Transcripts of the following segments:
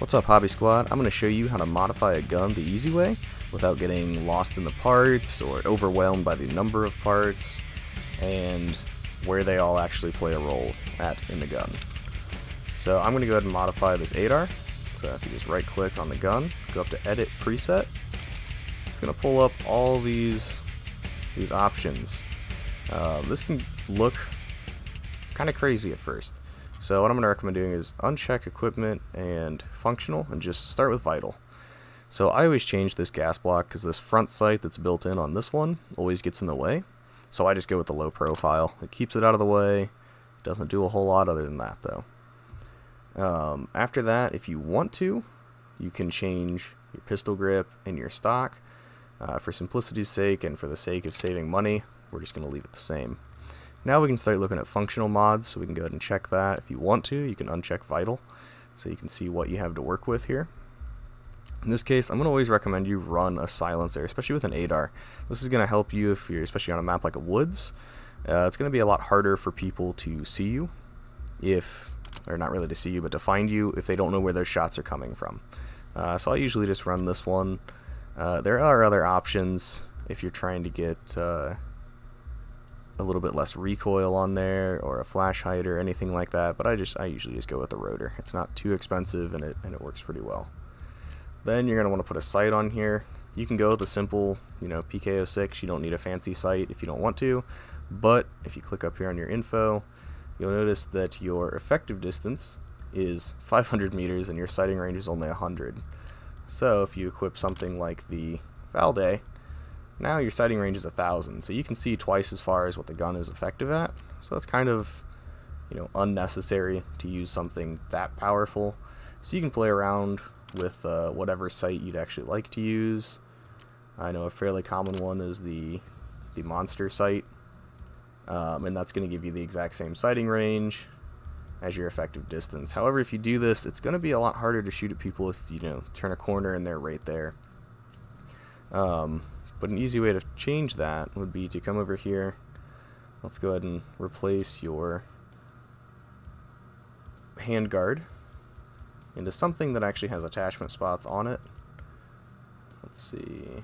What's up, Hobby Squad? I'm going to show you how to modify a gun the easy way without getting lost in the parts or overwhelmed by the number of parts and where they all actually play a role in the gun. So I'm going to go ahead and modify this ADAR. So if you just right click on the gun, go up to Edit Preset, it's going to pull up all these options. This can look kind of crazy at first. So what I'm going to recommend doing is uncheck equipment and functional and just start with vital. So I always change this gas block because this front sight that's built in on this one always gets in the way. So I just go with the low profile. It keeps it out of the way. Doesn't do a whole lot other than that though. After that, if you want to, you can change your pistol grip and your stock. For simplicity's sake and for the sake of saving money, we're just going to leave it the same. Now we can start looking at functional mods, so we can go ahead and check that. If you want to, you can uncheck vital, so you can see what you have to work with here. In this case, I'm going to always recommend you run a silencer, especially with an ADAR. This is going to help you if you're especially on a map like a woods. It's going to be a lot harder for people to see you, or not really to see you, but to find you if they don't know where their shots are coming from. So I usually just run this one. There are other options if you're trying to get a little bit less recoil on there, or a flash height or anything like that, but I usually just go with the rotor. It's not too expensive and it works pretty well. Then you're going to want to put a sight on here. You can go with a simple, PK06. You don't need a fancy sight if you don't want to, but if you click up here on your info, you'll notice that your effective distance is 500 meters and your sighting range is only 100. So if you equip something like the Valde, now your sighting range is 1,000, so you can see twice as far as what the gun is effective at. So it's kind of, unnecessary to use something that powerful. So you can play around with whatever sight you'd actually like to use. I know a fairly common one is the monster sight, and that's going to give you the exact same sighting range as your effective distance. However, if you do this, it's going to be a lot harder to shoot at people if you turn a corner and they're right there. But an easy way to change that would be to come over here. Let's go ahead and replace your handguard into something that actually has attachment spots on it. Let's see.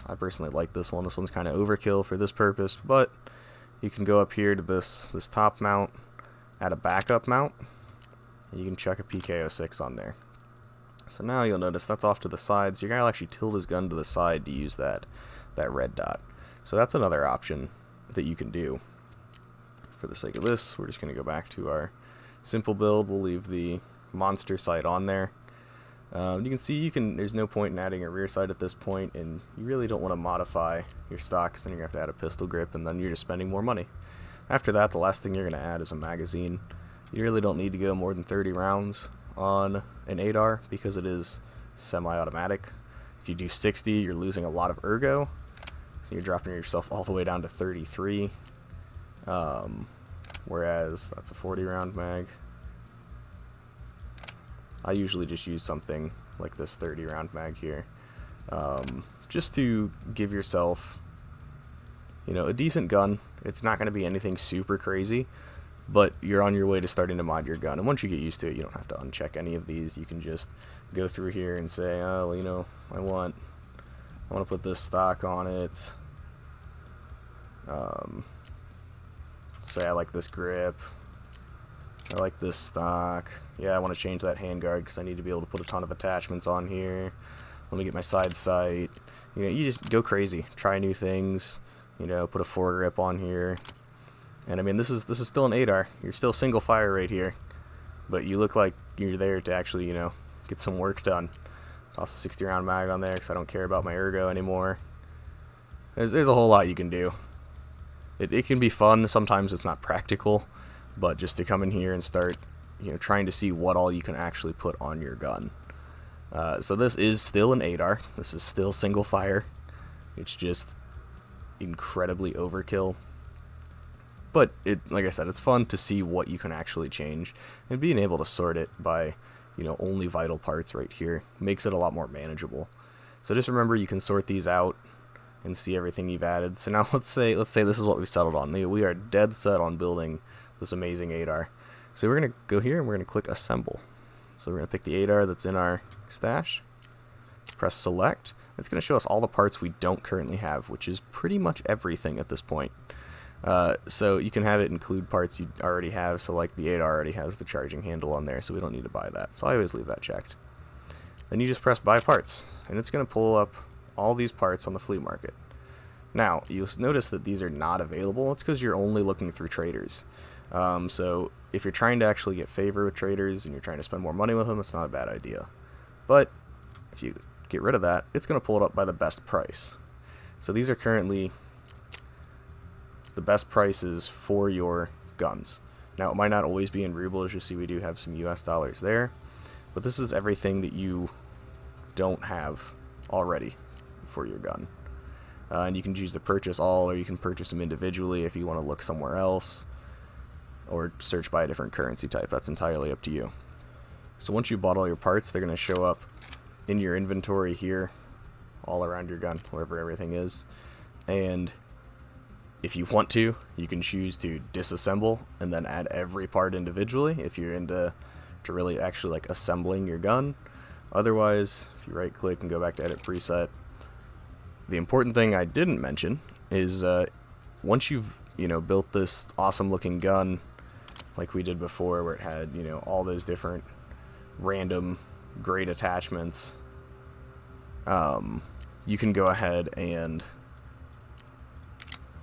I personally like this one. This one's kind of overkill for this purpose, but you can go up here to this top mount, add a backup mount, and you can chuck a PK06 on there. So now you'll notice that's off to the side, so you're going to actually tilt his gun to the side to use that red dot. So that's another option that you can do. For the sake of this, we're just going to go back to our simple build. We'll leave the monster sight on there. You can see there's no point in adding a rear sight at this point, and you really don't want to modify your stock, because then you're going to have to add a pistol grip, and then you're just spending more money. After that, the last thing you're going to add is a magazine. You really don't need to go more than 30 rounds on an ADAR because it is semi-automatic. If you do 60, you're losing a lot of ergo, so you're dropping yourself all the way down to 33. Whereas that's a 40 round mag. I usually just use something like this 30 round mag here, just to give yourself a decent gun. It's not going to be anything super crazy, but you're on your way to starting to mod your gun, and once you get used to it, you don't have to uncheck any of these. You can just go through here and say, oh, well, I want to put this stock on it. Say I like this grip, I like this stock. Yeah, I want to change that handguard because I need to be able to put a ton of attachments on here. Let me get my side sight. You just go crazy, try new things. Put a foregrip on here. And I mean, this is still an ADAR. You're still single fire right here, but you look like you're there to actually, get some work done. Toss a 60 round mag on there because I don't care about my ergo anymore. There's a whole lot you can do. It can be fun. Sometimes it's not practical, but just to come in here and start, trying to see what all you can actually put on your gun. So this is still an ADAR. This is still single fire. It's just incredibly overkill. But like I said, it's fun to see what you can actually change, and being able to sort it by, only vital parts right here makes it a lot more manageable. So just remember, you can sort these out and see everything you've added. So now let's say this is what we've settled on. We are dead set on building this amazing ADAR. So we're going to go here and we're going to click assemble. So we're going to pick the 8R that's in our stash, press select. It's going to show us all the parts we don't currently have, which is pretty much everything at this point. So you can have it include parts you already have, so like the 8R already has the charging handle on there, so we don't need to buy that. So I always leave that checked. Then you just press buy parts, and it's going to pull up all these parts on the flea market. Now, you'll notice that these are not available. It's because you're only looking through traders. So if you're trying to actually get favor with traders and you're trying to spend more money with them, it's not a bad idea. But if you get rid of that, it's going to pull it up by the best price. So these are currently the best prices for your guns. Now, it might not always be in ruble. As you see, we do have some US dollars there. But this is everything that you don't have already for your gun. And you can choose to purchase all, or you can purchase them individually if you want to look somewhere else, or search by a different currency type. That's entirely up to you. So once you've bought all your parts, they're going to show up in your inventory here, all around your gun, wherever everything is. And if you want to, you can choose to disassemble and then add every part individually if you're into really actually like assembling your gun. Otherwise, if you right click and go back to edit preset, the important thing I didn't mention is once you've built this awesome looking gun like we did before, where it had all those different random great attachments, you can go ahead and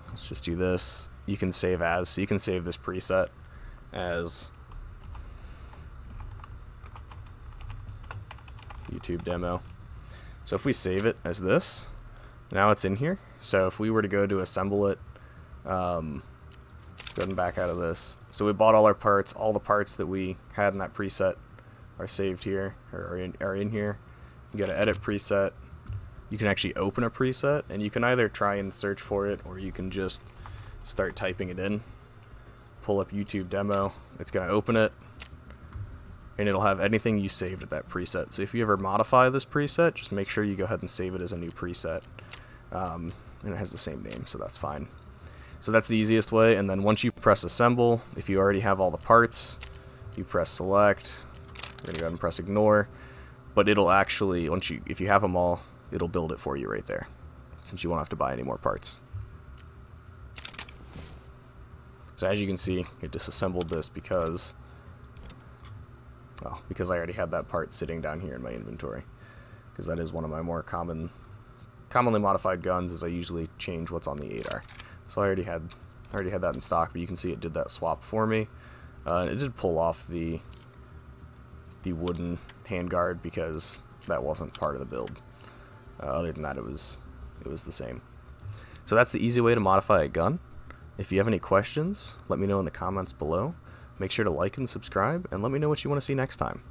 let's just do this. You can save as, so you can save this preset as YouTube demo. So if we save it as this, now it's in here. So if we were to go to assemble it, go ahead and back out of this. So we bought all our parts. All the parts that we had in that preset are saved here, or are in here. You go to edit preset. You can actually open a preset, and you can either try and search for it, or you can just start typing it in. Pull up YouTube demo. It's going to open it, and it'll have anything you saved at that preset. So if you ever modify this preset, just make sure you go ahead and save it as a new preset. And it has the same name, so that's fine. So that's the easiest way. And then once you press assemble, if you already have all the parts, you press select. We're going to go ahead and press ignore. But it'll actually, if you have them all, it'll build it for you right there, since you won't have to buy any more parts. So as you can see, it disassembled this because I already had that part sitting down here in my inventory, because that is one of my more commonly modified guns, is I usually change what's on the 8R. So I already had that in stock, but you can see it did that swap for me. It did pull off the wooden handguard because that wasn't part of the build. Other than that, it was the same. So that's the easy way to modify a gun. If you have any questions, let me know in the comments below. Make sure to like and subscribe, and let me know what you want to see next time.